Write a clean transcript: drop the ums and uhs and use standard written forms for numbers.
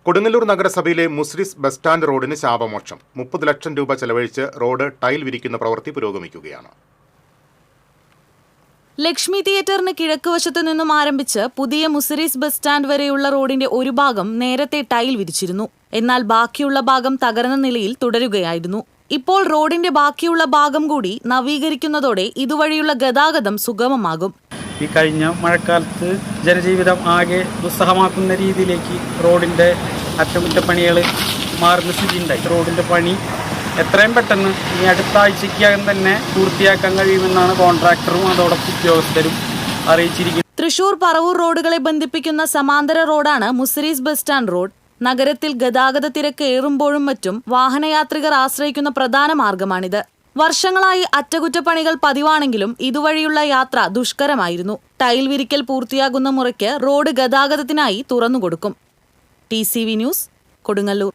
കൊടുങ്ങല്ലൂർ നഗരസഭയിലെ Muziris bus stand റോഡിന് ശാപമോക്ഷം. 30 ലക്ഷം രൂപ ചെലവഴിച്ച് റോഡ് ടൈൽ വിരിക്കുന്ന പ്രവൃത്തി പുരോഗമിക്കുകയാണ്. ലക്ഷ്മി തിയേറ്ററിന് കിഴക്കുവശത്തു നിന്നും ആരംഭിച്ച് പുതിയ മുസ്രിസ് ബസ് സ്റ്റാൻഡ് വരെയുള്ള റോഡിന്റെ ഒരു ഭാഗം നേരത്തെ ടൈൽ വിരിച്ചിരുന്നു. എന്നാൽ ബാക്കിയുള്ള ഭാഗം തകർന്ന നിലയിൽ തുടരുകയായിരുന്നു. ഇപ്പോൾ റോഡിന്റെ ബാക്കിയുള്ള ഭാഗം കൂടി നവീകരിക്കുന്നതോടെ ഇതുവഴിയുള്ള ഗതാഗതം സുഗമമാകും. ഈ കഴിഞ്ഞ മഴക്കാലത്ത് ജനജീവിതം ആകെ ദുസ്സഹമാക്കുന്ന രീതിയിലേക്ക് റോഡിൻ്റെ അറ്റകുറ്റപ്പണികൾ മാറുന്ന സ്ഥിതി ഉണ്ടായി. റോഡിൻ്റെ പണി എത്രയും പെട്ടെന്ന് ഈ അടുത്ത ആഴ്ചയ്ക്കകം തന്നെ പൂർത്തിയാക്കാൻ കഴിയുമെന്നാണ് കോൺട്രാക്ടറും അതോടൊപ്പം ഉദ്യോഗസ്ഥരും അറിയിച്ചിരിക്കുന്നത്. തൃശൂർ പറവൂർ റോഡുകളെ ബന്ധിപ്പിക്കുന്ന സമാന്തര റോഡാണ് മുസ്രിസ് ബസ് സ്റ്റാൻഡ് റോഡ്. നഗരത്തിൽ ഗതാഗത തിരക്ക് ഏറുമ്പോഴും മറ്റും വാഹനയാത്രികർ ആശ്രയിക്കുന്ന പ്രധാന മാർഗമാണിത്. വർഷങ്ങളായി അറ്റകുറ്റപ്പണികൾ പതിവാണെങ്കിലും ഇതുവഴിയുള്ള യാത്ര ദുഷ്കരമായിരുന്നു. ടൈൽ വിരിക്കൽ പൂർത്തിയാകുന്ന മുറയ്ക്ക് റോഡ് ഗതാഗതത്തിനായി തുറന്നുകൊടുക്കും. TCV news, Kodungallur.